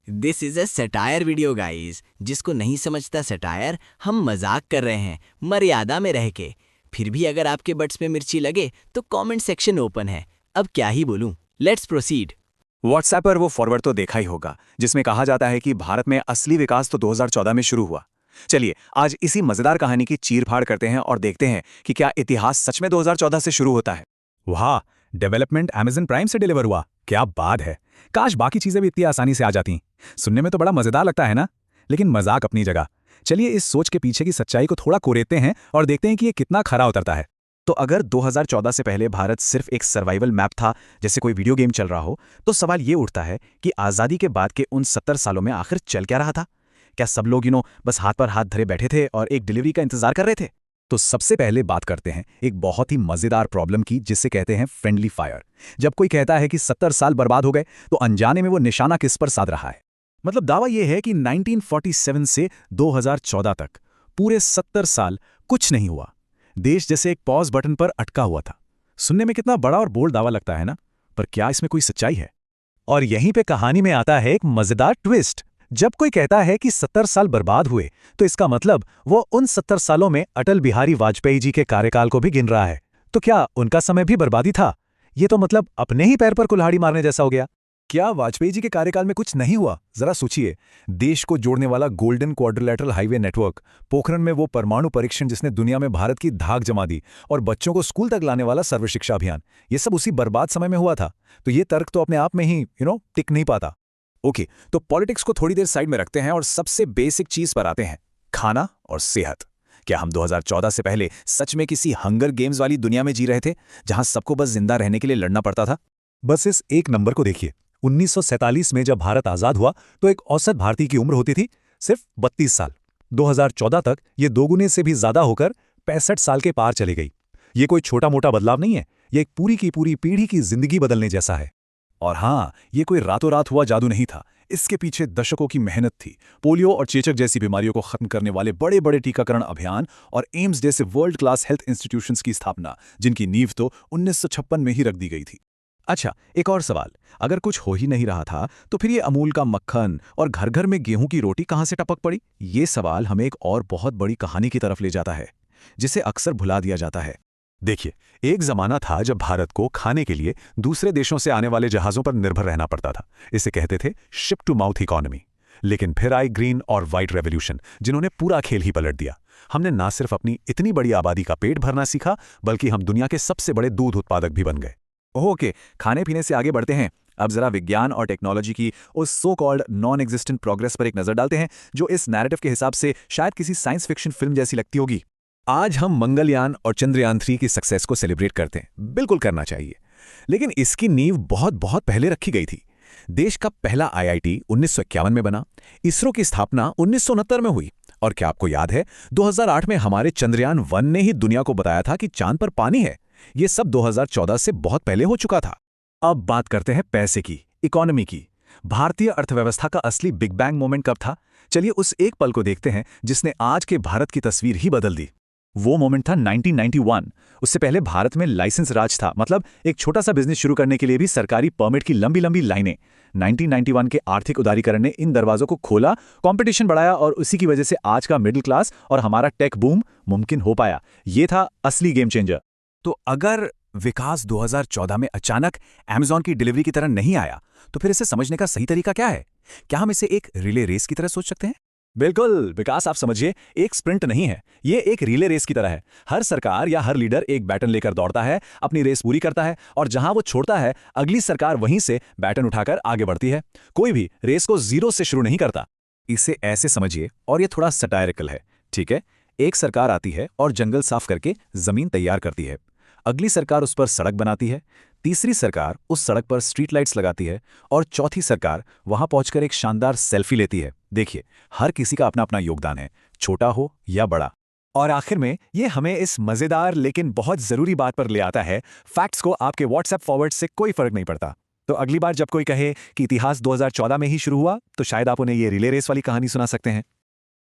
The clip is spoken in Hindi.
This is a satire video guys. जिसको नहीं समझता सटायर, हम मजाक कर रहे हैं मर्यादा में रह के। फिर भी अगर आपके बट्स में मिर्ची लगे तो कमेंट सेक्शन ओपन है। अब क्या ही बोलूं, लेट्स प्रोसीड। व्हाट्सएप पर वो फॉरवर्ड तो देखा ही होगा जिसमें कहा जाता है कि भारत में असली विकास तो 2014 में शुरू हुआ। चलिए आज इसी मजेदार कहानी की चीर-फाड़ करते हैं और देखते हैं कि क्या इतिहास सच में 2014 से शुरू होता है। वाह, डेवलपमेंट अमेज़न प्राइम से डिलीवर हुआ, क्या बात है। काश बाकी चीजें भी इतनी आसानी से आ जाती। सुनने में तो बड़ा मजेदार लगता है ना, लेकिन मजाक अपनी जगह। चलिए इस सोच के पीछे की सच्चाई को थोड़ा कोरेते हैं और देखते हैं कि ये कितना खरा उतरता है। तो अगर 2014 से पहले भारत सिर्फ एक सर्वाइवल मैप था, जैसे कोई वीडियो गेम चल रहा हो, तो सवाल ये उठता है कि आज़ादी के बाद के उन 70 सालों में आखिर चल क्या रहा था। क्या सब लोग बस हाथ पर हाथ धरे बैठे थे और एक डिलीवरी का इंतजार कर रहे थे। तो सबसे पहले बात करते हैं एक बहुत ही मजेदार प्रॉब्लम की, जिसे कहते हैं फ्रेंडली फायर। जब कोई कहता है कि 70 साल बर्बाद हो गए, तो अनजाने में वो निशाना किस पर साध रहा है। मतलब दावा यह है कि 1947 से 2014 तक पूरे 70 साल कुछ नहीं हुआ। देश जैसे एक पॉज बटन पर अटका हुआ था। सुनने में कितना बड़ा और बोल्ड दावा लगता है ना, पर क्या इसमें कोई सच्चाई है? और यहीं पे कहानी में आता है एक मजेदार ट्विस्ट। जब कोई कहता है कि 70 साल बर्बाद हुए, तो इसका मतलब वो उन 70 सालों में अटल बिहारी वाजपेयी जी के कार्यकाल को भी गिन रहा है। तो क्या उनका समय भी बर्बादी था? ये तो मतलब अपने ही पैर पर कुल्हाड़ी मारने जैसा हो गया। क्या वाजपेयी जी के कार्यकाल में कुछ नहीं हुआ? जरा सोचिए, देश को जोड़ने वाला golden quadrilateral highway network, Pokhran में वो परमाणु परीक्षण जिसने दुनिया में भारत की धाक जमा दी, और बच्चों को स्कूल तक लाने वाला सर्व शिक्षा अभियान, ये सब उसी बर्बाद समय में हुआ था। तो ये तर्क तो अपने आप में ही टिक नहीं पाता। ओके, तो पॉलिटिक्स को थोड़ी देर साइड में रखते हैं और सबसे बेसिक चीज पर आते हैं, खाना और सेहत। क्या हम 2014 से पहले सच में किसी हंगर गेम्स वाली दुनिया में जी रहे थे, जहां सबको बस जिंदा रहने के लिए लड़ना पड़ता था? बस इस एक नंबर को देखिए। 1947 में जब भारत आजाद हुआ, तो एक औसत भारतीय की उम्र होती थी सिर्फ 32 साल। 2014 तक ये दोगुने से भी ज्यादा होकर 65 साल के पार चली गई। ये कोई छोटा मोटा बदलाव नहीं है, ये एक पूरी की पूरी पीढ़ी की जिंदगी बदलने जैसा है। और हाँ, ये कोई रातों रात हुआ जादू नहीं था। इसके पीछे दशकों की मेहनत थी। पोलियो और चेचक जैसी बीमारियों को खत्म करने वाले बड़े बड़े टीकाकरण अभियान और एम्स जैसे वर्ल्ड क्लास हेल्थ इंस्टीट्यूशंस की स्थापना, जिनकी नींव तो 1956 में ही रख दी गई थी। अच्छा, एक और सवाल, अगर कुछ हो ही नहीं रहा था, तो फिर ये अमूल का मक्खन और घर घर में गेहूं की रोटी कहां से टपक पड़ी? ये सवाल हमें एक और बहुत बड़ी कहानी की तरफ ले जाता है, जिसे अक्सर भुला दिया जाता है। देखिए, एक जमाना था जब भारत को खाने के लिए दूसरे देशों से आने वाले जहाजों पर निर्भर रहना पड़ता था। इसे कहते थे शिप टू माउथ इकोनॉमी। लेकिन फिर आई ग्रीन और व्हाइट रेवोल्यूशन, जिन्होंने पूरा खेल ही पलट दिया। हमने ना सिर्फ अपनी इतनी बड़ी आबादी का पेट भरना सीखा, बल्कि हम दुनिया के सबसे बड़े दूध उत्पादक भी बन गए। ओके, खाने पीने से आगे बढ़ते हैं। अब जरा विज्ञान और टेक्नोलॉजी की उस so called non existent progress पर एक नजर डालते हैं, जो इस नैरेटिव के हिसाब से शायद किसी साइंस फिक्शन फिल्म जैसी लगती होगी। आज हम मंगलयान और चंद्रयान 3 की सक्सेस को सेलिब्रेट करते हैं। बिल्कुल करना चाहिए, लेकिन इसकी नींव बहुत बहुत पहले रखी गई थी। देश का पहला आईआईटी 1951 में बना। इसरो की स्थापना 1969 में हुई। और क्या आपको याद है, 2008 में हमारे चंद्रयान 1 ने ही दुनिया को बताया था कि चांद पर पानी है। ये सब 2014 से बहुत पहले हो चुका था। अब बात करते हैं पैसे की, इकोनॉमी की। भारतीय अर्थव्यवस्था का असली बिग बैंग मोमेंट कब था? चलिए उस एक पल को देखते हैं जिसने आज के भारत की तस्वीर ही बदल दी। वो मोमेंट था 1991। उससे पहले भारत में लाइसेंस राज था, मतलब एक छोटा सा बिजनेस शुरू करने के लिए भी सरकारी परमिट की लंबी लंबी लाइनें। 1991 के आर्थिक उदारीकरण ने इन दरवाजों को खोला, कंपटीशन बढ़ाया, और उसी की वजह से आज का मिडिल क्लास और हमारा टेक बूम मुमकिन हो पाया। ये था असली गेम चेंजर। तो अगर विकास 2014 में अचानक अमेज़न की डिलीवरी की तरह नहीं आया, तो फिर इसे समझने का सही तरीका क्या है? क्या हम इसे एक रिले रेस की तरह सोच सकते हैं? बिल्कुल विकास, आप समझिए, एक स्प्रिंट नहीं है, ये एक रिले रेस की तरह है। हर सरकार या हर लीडर एक बैटन लेकर दौड़ता है, अपनी रेस पूरी करता है, और जहां वो छोड़ता है, अगली सरकार वहीं से बैटन उठाकर आगे बढ़ती है। कोई भी रेस को जीरो से शुरू नहीं करता। इसे ऐसे समझिए, और ये थोड़ा सटायरिकल है, ठीक है? एक सरकार आती है और जंगल साफ करके जमीन तैयार करती है। अगली सरकार उस पर सड़क बनाती है, तीसरी सरकार उस सड़क पर स्ट्रीट लाइट्स लगाती है, और चौथी सरकार वहां पहुंचकर एक शानदार सेल्फी लेती है। देखिए, हर किसी का अपना अपना योगदान है, छोटा हो या बड़ा। और आखिर में ये हमें इस मजेदार लेकिन बहुत जरूरी बात पर ले आता है, फैक्ट्स को आपके व्हाट्सएप फॉरवर्ड से कोई फर्क नहीं पड़ता। तो अगली बार जब कोई कहे कि इतिहास 2014 में ही शुरू हुआ, तो शायद आप उन्हें ये रिले रेस वाली कहानी सुना सकते हैं।